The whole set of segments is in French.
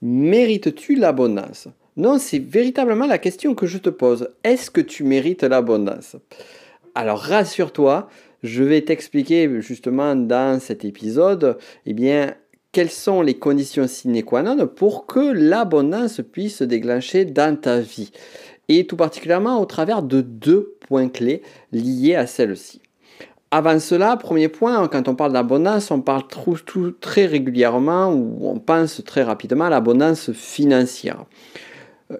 Mérites-tu l'abondance? Non, c'est véritablement la question que je te pose. Est-ce que tu mérites l'abondance? Alors rassure-toi, je vais t'expliquer justement dans cet épisode, eh bien, quelles sont les conditions sine qua non pour que l'abondance puisse se déclencher dans ta vie. Et tout particulièrement au travers de deux points clés liés à celle-ci. Avant cela, premier point, quand on parle d'abondance, on parle très régulièrement ou on pense très rapidement à l'abondance financière.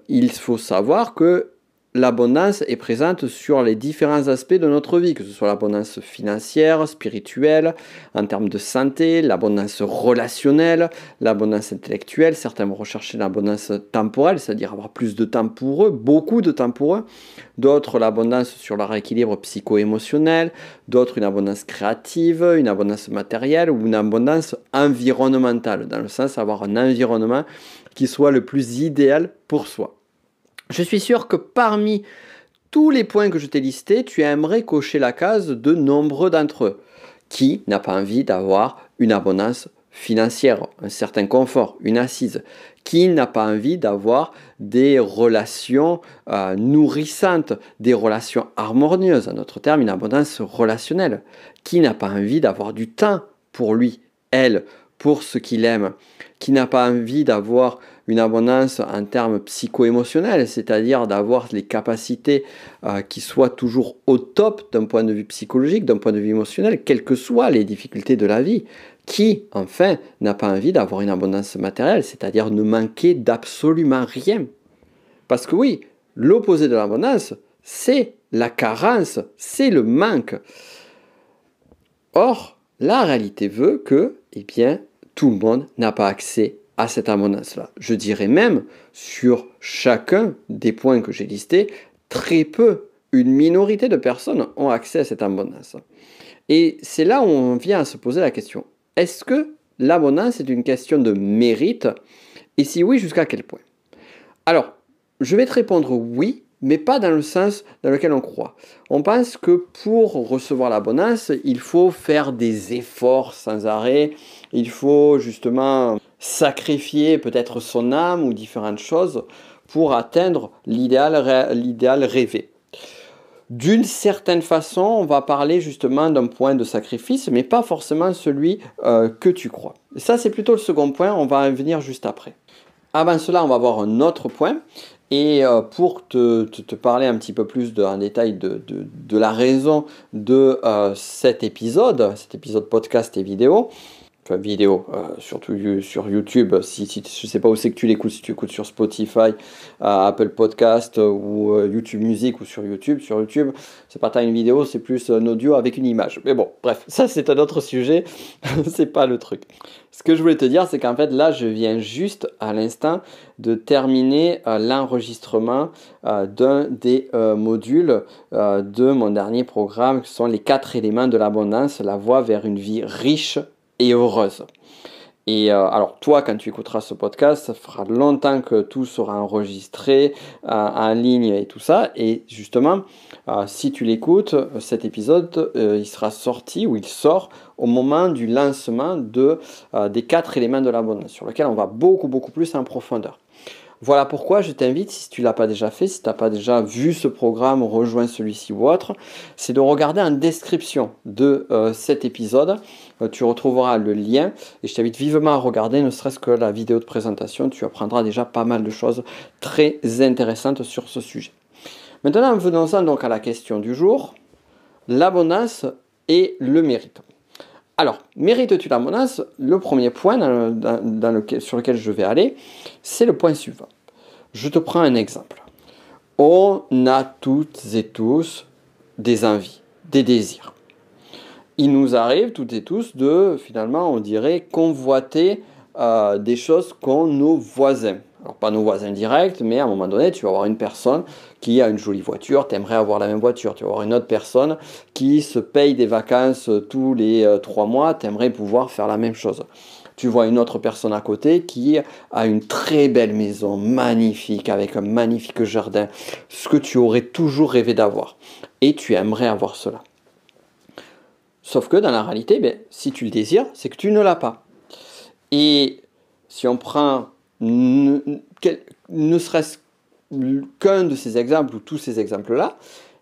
Il faut savoir que l'abondance est présente sur les différents aspects de notre vie, que ce soit l'abondance financière, spirituelle, en termes de santé, l'abondance relationnelle, l'abondance intellectuelle. Certains vont rechercher l'abondance temporelle, c'est-à-dire avoir plus de temps pour eux, beaucoup de temps pour eux. D'autres, l'abondance sur leur équilibre psycho-émotionnel. D'autres, une abondance créative, une abondance matérielle ou une abondance environnementale, dans le sens d'avoir un environnement qui soit le plus idéal pour soi. Je suis sûr que parmi tous les points que je t'ai listés, tu aimerais cocher la case de nombreux d'entre eux. Qui n'a pas envie d'avoir une abondance financière, un certain confort, une assise? Qui n'a pas envie d'avoir des relations nourrissantes, des relations harmonieuses, en d'autres termes, une abondance relationnelle? Qui n'a pas envie d'avoir du temps pour lui, elle, pour ce qu'il aime? Qui n'a pas envie d'avoir une abondance en termes psycho-émotionnels, c'est-à-dire d'avoir les capacités qui soient toujours au top d'un point de vue psychologique, d'un point de vue émotionnel, quelles que soient les difficultés de la vie? Qui, enfin, n'a pas envie d'avoir une abondance matérielle, c'est-à-dire ne manquer d'absolument rien? Parce que oui, l'opposé de l'abondance, c'est la carence, c'est le manque. Or, la réalité veut que, eh bien, tout le monde n'a pas accès à cette abondance-là. Je dirais même, sur chacun des points que j'ai listés, très peu, une minorité de personnes ont accès à cette abondance. Et c'est là où on vient à se poser la question, est-ce que l'abondance est une question de mérite? Et si oui, jusqu'à quel point? Alors, je vais te répondre oui, mais pas dans le sens dans lequel on croit. On pense que pour recevoir l'abondance, il faut faire des efforts sans arrêt, il faut justement sacrifier peut-être son âme ou différentes choses pour atteindre l'idéal rêvé. D'une certaine façon, on va parler justement d'un point de sacrifice, mais pas forcément celui que tu crois. Et ça, c'est plutôt le second point, on va en venir juste après. Avant cela, on va voir un autre point. Et pour te parler un petit peu plus en détail de la raison de cet épisode podcast et vidéo, enfin vidéo, surtout sur YouTube, si je ne sais pas où c'est que tu l'écoutes, si tu écoutes sur Spotify, Apple Podcast ou YouTube Music ou sur YouTube, c'est pas tant une vidéo, c'est plus un audio avec une image. Mais bon, bref, ça c'est un autre sujet, c'est pas le truc. Ce que je voulais te dire, c'est qu'en fait là, je viens juste à l'instant de terminer l'enregistrement d'un des modules de mon dernier programme, qui sont les 4 éléments de l'abondance, la voie vers une vie riche et heureuse. Et alors toi, quand tu écouteras ce podcast, ça fera longtemps que tout sera enregistré en ligne et tout ça. Et justement, si tu l'écoutes, cet épisode, il sera sorti ou il sort au moment du lancement des 4 éléments de l'abondance, sur lequel on va beaucoup plus en profondeur. Voilà pourquoi je t'invite, si tu ne l'as pas déjà fait, si tu n'as pas déjà vu ce programme, rejoint celui-ci ou autre, c'est de regarder en description de cet épisode. Tu retrouveras le lien et je t'invite vivement à regarder, ne serait-ce que la vidéo de présentation. Tu apprendras déjà pas mal de choses très intéressantes sur ce sujet. Maintenant, venons-en donc à la question du jour, l'abondance et le mérite. Alors, mérites-tu l'abondance? Le premier point sur lequel je vais aller, c'est le point suivant. Je te prends un exemple. On a toutes et tous des envies, des désirs. Il nous arrive toutes et tous de, finalement, on dirait, convoiter des choses qu'ont nos voisins. Alors, pas nos voisins directs, mais à un moment donné, tu vas avoir une personne qui a une jolie voiture, tu aimerais avoir la même voiture. Tu vas avoir une autre personne qui se paye des vacances tous les 3 mois, tu aimerais pouvoir faire la même chose. Tu vois une autre personne à côté qui a une très belle maison, magnifique, avec un magnifique jardin, ce que tu aurais toujours rêvé d'avoir. Et tu aimerais avoir cela. Sauf que dans la réalité, si tu le désires, c'est que tu ne l'as pas. Et si on prend ne, ne serait-ce qu'un de ces exemples ou tous ces exemples-là,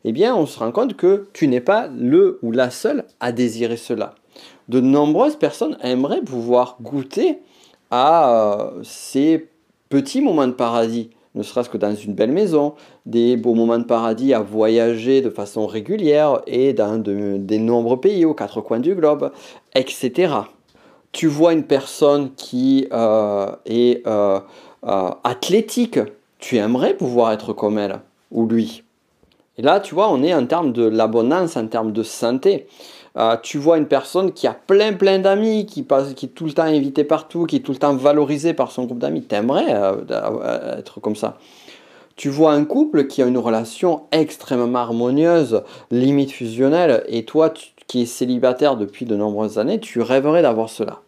eh bien, on se rend compte que tu n'es pas le ou la seule à désirer cela. De nombreuses personnes aimeraient pouvoir goûter à ces petits moments de paradis, ne serait-ce que dans une belle maison, des beaux moments de paradis à voyager de façon régulière et dans des nombreux pays aux quatre coins du globe, etc. Tu vois une personne qui est athlétique, tu aimerais pouvoir être comme elle ou lui. Et là, tu vois, on est en termes de l'abondance, en termes de santé. Tu vois une personne qui a plein d'amis, qui est tout le temps invitée partout, qui est tout le temps valorisée par son groupe d'amis. Tu aimerais être comme ça. Tu vois un couple qui a une relation extrêmement harmonieuse, limite fusionnelle, et toi, qui es célibataire depuis de nombreuses années, tu rêverais d'avoir cela.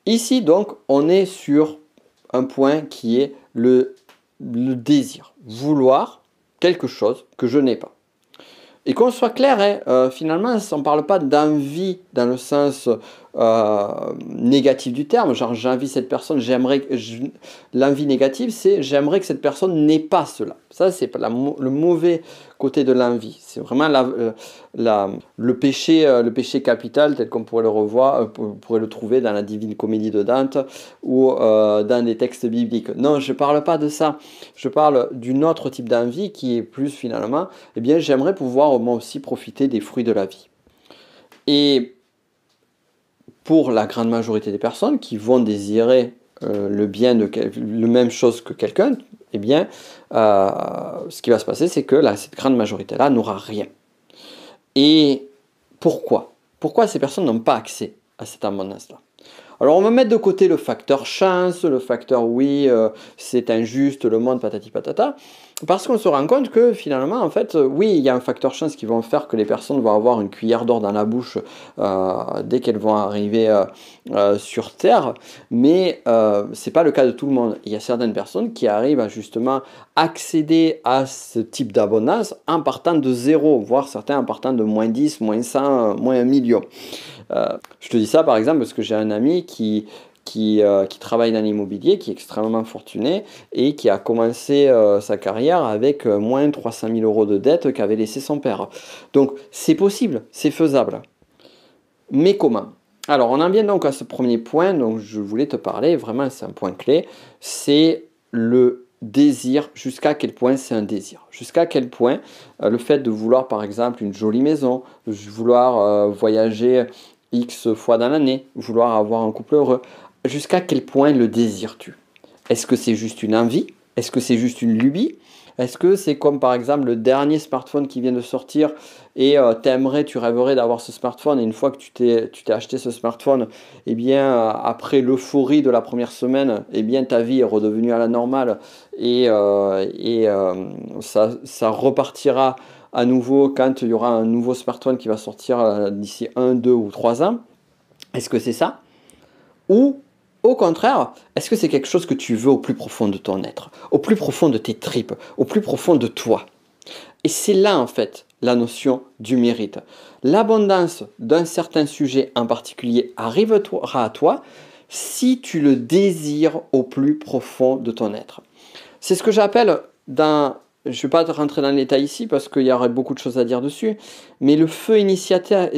Ici, donc, on est sur un point qui est le désir, vouloir quelque chose que je n'ai pas. Et qu'on soit clair, finalement, on ne parle pas d'envie dans le sens négatif du terme, genre j'envie cette personne, l'envie négative, c'est j'aimerais que cette personne n'ait pas cela. Ça, c'est le mauvais côté de l'envie. C'est vraiment le péché capital tel qu'on pourrait le revoir, pourrait le trouver dans la Divine Comédie de Dante ou dans des textes bibliques. Non, je ne parle pas de ça. Je parle d'une autre type d'envie qui est plus finalement, eh bien, j'aimerais pouvoir moi aussi profiter des fruits de la vie. Et pour la grande majorité des personnes qui vont désirer le bien le même chose que quelqu'un, eh bien, ce qui va se passer, c'est que cette grande majorité-là n'aura rien. Et pourquoi? Pourquoi ces personnes n'ont pas accès à cette abondance-là? Alors on va mettre de côté le facteur chance, le facteur oui, c'est injuste, le monde, patati patata, parce qu'on se rend compte que finalement, en fait, oui, il y a un facteur chance qui va faire que les personnes vont avoir une cuillère d'or dans la bouche dès qu'elles vont arriver sur Terre, mais c'est pas le cas de tout le monde. Il y a certaines personnes qui arrivent à justement accéder à ce type d'abondance en partant de zéro, voire certains en partant de moins 10, moins 100, moins 1 million. Je te dis ça par exemple parce que j'ai un ami qui travaille dans l'immobilier, qui est extrêmement fortuné et qui a commencé sa carrière avec moins 300 000 euros de dette qu'avait laissé son père. Donc c'est possible, c'est faisable. Mais comment? Alors on en vient donc à ce premier point dont je voulais te parler, vraiment c'est un point clé, c'est le désir, jusqu'à quel point c'est un désir, jusqu'à quel point le fait de vouloir par exemple une jolie maison, de vouloir voyager X fois dans l'année, vouloir avoir un couple heureux, jusqu'à quel point le désires-tu? Est-ce que c'est juste une envie? Est-ce que c'est juste une lubie? Est-ce que c'est comme par exemple le dernier smartphone qui vient de sortir et tu rêverais d'avoir ce smartphone et une fois que tu t'es acheté ce smartphone, eh bien après l'euphorie de la première semaine, eh bien ta vie est redevenue à la normale et ça repartira à nouveau quand il y aura un nouveau smartphone qui va sortir d'ici 1, 2 ou 3 ans. Est-ce que c'est ça? Ou au contraire, est-ce que c'est quelque chose que tu veux au plus profond de ton être, au plus profond de tes tripes, au plus profond de toi? Et c'est là en fait la notion du mérite. L'abondance d'un certain sujet en particulier arrivera à toi si tu le désires au plus profond de ton être. C'est ce que j'appelle je ne vais pas rentrer dans les détails ici parce qu'il y aurait beaucoup de choses à dire dessus, mais le feu initiateur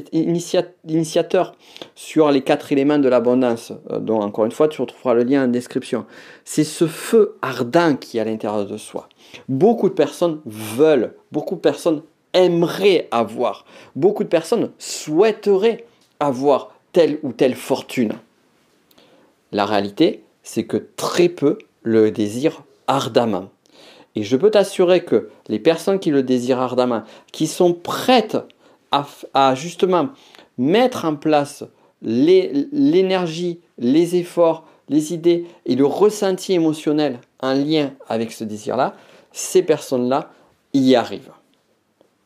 sur les 4 éléments de l'abondance, dont encore une fois tu retrouveras le lien en description, c'est ce feu ardent qui est à l'intérieur de soi. Beaucoup de personnes veulent, beaucoup de personnes aimeraient avoir, beaucoup de personnes souhaiteraient avoir telle ou telle fortune. La réalité, c'est que très peu le désirent ardemment. Et je peux t'assurer que les personnes qui le désirent ardemment, qui sont prêtes à justement mettre en place l'énergie, les efforts, les idées et le ressenti émotionnel en lien avec ce désir-là, ces personnes-là y arrivent.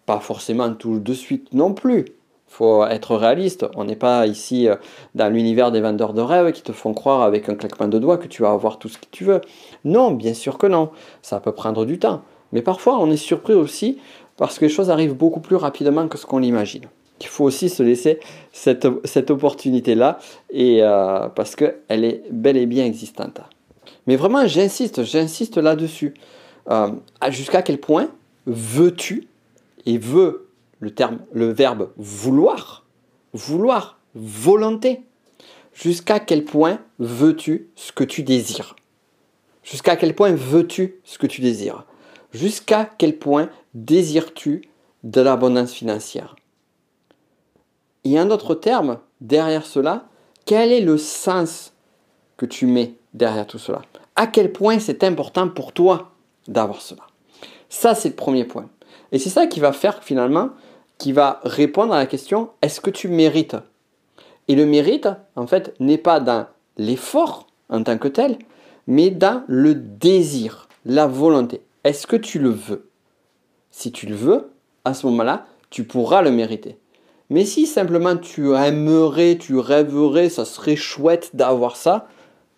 Pas forcément tout de suite non plus. Il faut être réaliste. On n'est pas ici dans l'univers des vendeurs de rêves qui te font croire avec un claquement de doigts que tu vas avoir tout ce que tu veux. Non, bien sûr que non. Ça peut prendre du temps. Mais parfois, on est surpris aussi parce que les choses arrivent beaucoup plus rapidement que ce qu'on l'imagine. Il faut aussi se laisser cette opportunité-là et parce qu'elle est bel et bien existante. Mais vraiment, j'insiste là-dessus. Jusqu'à quel point veux-tu, et le verbe vouloir, volonté, jusqu'à quel point veux-tu ce que tu désires? Jusqu'à quel point veux-tu ce que tu désires? Jusqu'à quel point désires-tu de l'abondance financière? Et en d'autres termes, derrière cela, quel est le sens que tu mets derrière tout cela? À quel point c'est important pour toi d'avoir cela? Ça, c'est le premier point. Et c'est ça qui va faire finalement, qui va répondre à la question, est-ce que tu mérites? Et le mérite, en fait, n'est pas dans l'effort en tant que tel, mais dans le désir, la volonté. Est-ce que tu le veux? Si tu le veux, à ce moment-là, tu pourras le mériter. Mais si simplement tu aimerais, tu rêverais, ça serait chouette d'avoir ça,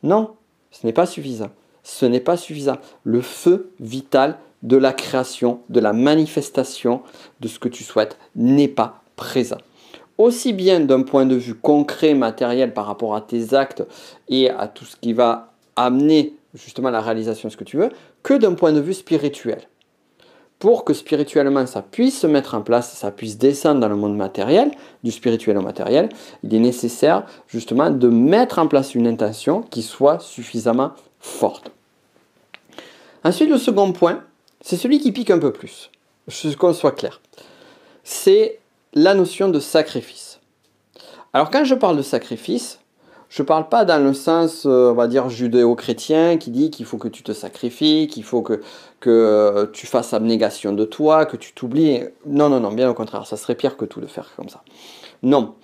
non, ce n'est pas suffisant. Ce n'est pas suffisant. Le feu vital de la création, de la manifestation de ce que tu souhaites n'est pas présent. Aussi bien d'un point de vue concret, matériel par rapport à tes actes et à tout ce qui va amener justement à la réalisation de ce que tu veux, que d'un point de vue spirituel. Pour que spirituellement ça puisse se mettre en place, ça puisse descendre dans le monde matériel, du spirituel au matériel, il est nécessaire justement de mettre en place une intention qui soit suffisamment forte. Ensuite, le second point, c'est celui qui pique un peu plus, qu'on soit clair. C'est la notion de sacrifice. Alors quand je parle de sacrifice, je ne parle pas dans le sens, on va dire, judéo-chrétien qui dit qu'il faut que tu te sacrifies, qu'il faut que tu fasses abnégation de toi, que tu t'oublies. Non, non, non, bien au contraire, ça serait pire que tout de faire comme ça. Non.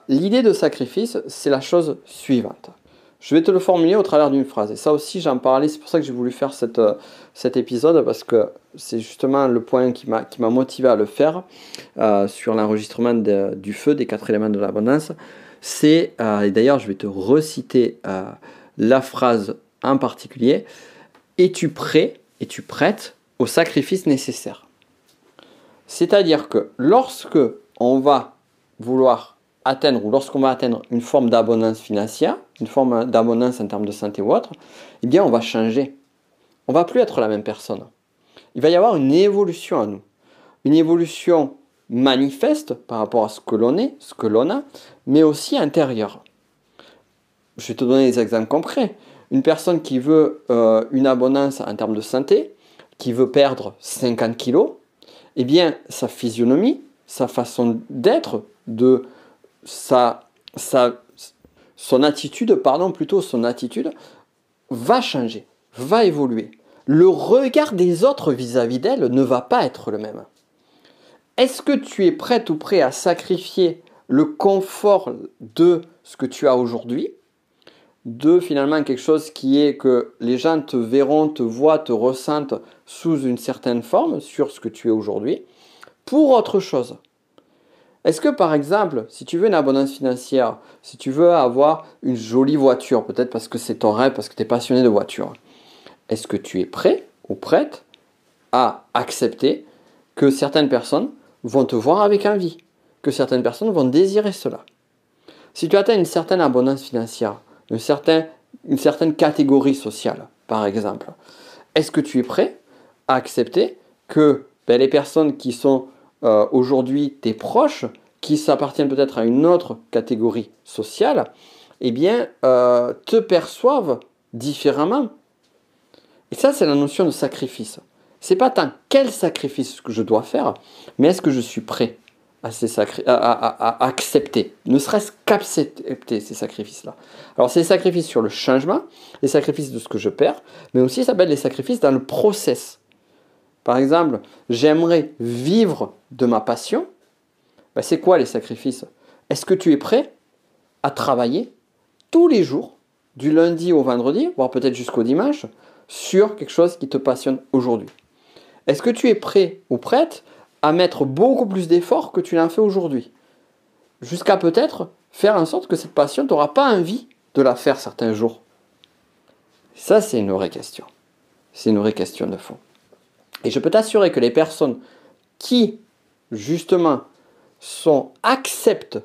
L'idée de sacrifice, c'est la chose suivante. Je vais te le formuler au travers d'une phrase. Et ça aussi, j'en parlais, c'est pour ça que j'ai voulu faire cet épisode, parce que c'est justement le point qui m'a motivé à le faire sur l'enregistrement du feu, des 4 éléments de l'abondance. Et d'ailleurs, je vais te reciter la phrase en particulier. Es-tu prêt, es-tu prête au sacrifice nécessaire? C'est-à-dire que lorsque on va vouloir atteindre, ou lorsqu'on va atteindre une forme d'abondance financière, une forme d'abondance en termes de santé ou autre, eh bien on va changer. On ne va plus être la même personne. Il va y avoir une évolution à nous. Une évolution manifeste par rapport à ce que l'on est, ce que l'on a, mais aussi intérieure. Je vais te donner des exemples concrets. Une personne qui veut une abondance en termes de santé, qui veut perdre 50 kilos, eh bien sa physionomie, sa façon d'être, son attitude va changer, va évoluer. Le regard des autres vis-à-vis d'elle ne va pas être le même. Est-ce que tu es prête ou prêt à sacrifier le confort de ce que tu as aujourd'hui, de finalement quelque chose qui est que les gens te verront, te voient, te ressentent sous une certaine forme sur ce que tu es aujourd'hui, pour autre chose? Est-ce que par exemple, si tu veux une abondance financière, si tu veux avoir une jolie voiture, peut-être parce que c'est ton rêve, parce que tu es passionné de voiture, est-ce que tu es prêt ou prête à accepter que certaines personnes vont te voir avec envie, que certaines personnes vont désirer cela? Si tu atteins une certaine abondance financière, une certaine catégorie sociale, par exemple, est-ce que tu es prêt à accepter que les personnes qui sont aujourd'hui tes proches, qui s'appartiennent peut-être à une autre catégorie sociale, eh bien, te perçoivent différemment? Et ça, c'est la notion de sacrifice. C'est pas tant quel sacrifice que je dois faire, mais est-ce que je suis prêt à accepter, ne serait-ce qu'accepter ces sacrifices-là. Alors, c'est les sacrifices sur le changement, les sacrifices de ce que je perds, mais aussi ça s'appelle les sacrifices dans le process. Par exemple, j'aimerais vivre de ma passion. Ben, c'est quoi les sacrifices? Est-ce que tu es prêt à travailler tous les jours, du lundi au vendredi, voire peut-être jusqu'au dimanche, sur quelque chose qui te passionne aujourd'hui? Est-ce que tu es prêt ou prête à mettre beaucoup plus d'efforts que tu l'en fais aujourd'hui? Jusqu'à peut-être faire en sorte que cette passion, tu n'auras pas envie de la faire certains jours. Ça, c'est une vraie question. C'est une vraie question de fond. Et je peux t'assurer que les personnes qui, justement, acceptent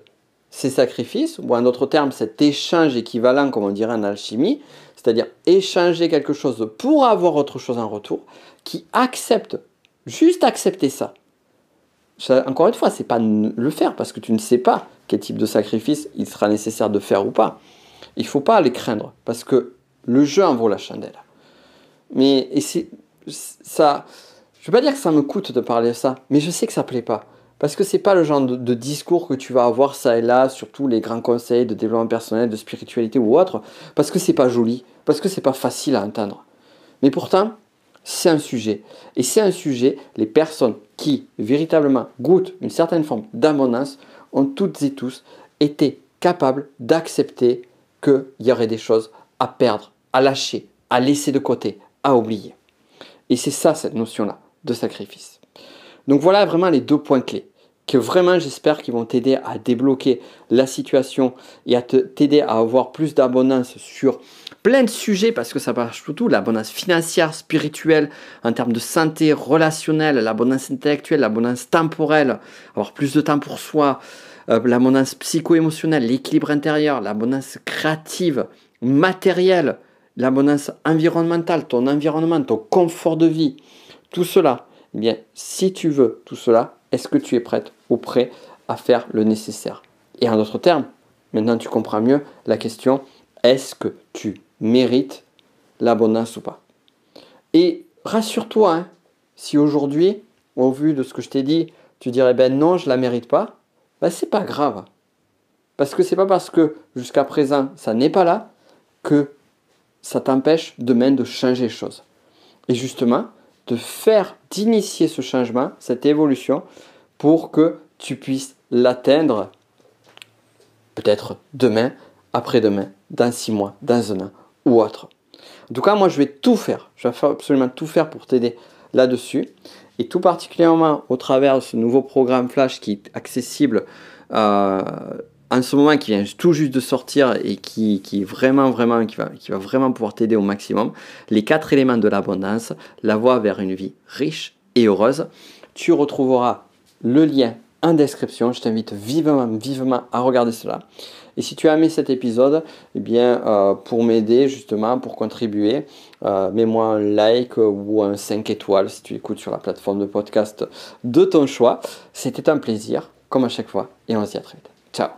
ces sacrifices, ou en d'autres termes, cet échange équivalent, comme on dirait en alchimie, c'est-à-dire échanger quelque chose pour avoir autre chose en retour, qui accepte, juste accepter ça. Encore une fois, c'est pas le faire parce que tu ne sais pas quel type de sacrifice il sera nécessaire de faire ou pas. Il ne faut pas les craindre parce que le jeu en vaut la chandelle. Mais ça, je ne veux pas dire que ça me coûte de parler de ça, mais je sais que ça ne plaît pas. Parce que ce n'est pas le genre de discours que tu vas avoir ça et là, surtout les grands conseils de développement personnel, de spiritualité ou autre, parce que ce n'est pas joli, parce que ce n'est pas facile à entendre. Mais pourtant, c'est un sujet. Et c'est un sujet, les personnes qui véritablement goûtent une certaine forme d'abondance ont toutes et tous été capables d'accepter qu'il y aurait des choses à perdre, à lâcher, à laisser de côté, à oublier. Et c'est ça, cette notion-là de sacrifice. Donc voilà vraiment les 2 points clés que vraiment j'espère qu'ils vont t'aider à débloquer la situation et à t'aider à avoir plus d'abondance sur plein de sujets parce que ça marche pour tout, l'abondance financière, spirituelle, en termes de santé, relationnelle, l'abondance intellectuelle, l'abondance temporelle, avoir plus de temps pour soi, l'abondance psycho-émotionnelle, l'équilibre intérieur, l'abondance créative, matérielle, l'abondance environnementale, ton environnement, ton confort de vie, tout cela. Eh bien, si tu veux tout cela, est-ce que tu es prête ou prêt à faire le nécessaire? Et en d'autres termes, maintenant tu comprends mieux la question, est-ce que tu mérites l'abondance ou pas? Et rassure-toi, hein, si aujourd'hui, au vu de ce que je t'ai dit, tu dirais ben non, je ne la mérite pas, ben c'est pas grave. Parce que c'est pas parce que jusqu'à présent ça n'est pas là que ça t'empêche demain de changer les choses. Et justement, d'initier ce changement, cette évolution, pour que tu puisses l'atteindre peut-être demain, après-demain, dans 6 mois, dans 1 an ou autre. En tout cas, moi, je vais tout faire. Je vais absolument tout faire pour t'aider là-dessus. Et tout particulièrement au travers de ce nouveau programme Flash qui est accessible en ce moment, qui vient tout juste de sortir et qui va vraiment pouvoir t'aider au maximum. Les 4 éléments de l'abondance, la voie vers une vie riche et heureuse. Tu retrouveras le lien en description. Je t'invite vivement à regarder cela. Et si tu as aimé cet épisode, eh bien, pour m'aider justement, pour contribuer, mets-moi un like ou un 5 étoiles si tu écoutes sur la plateforme de podcast de ton choix. C'était un plaisir, comme à chaque fois, et on se dit à très vite. Ciao!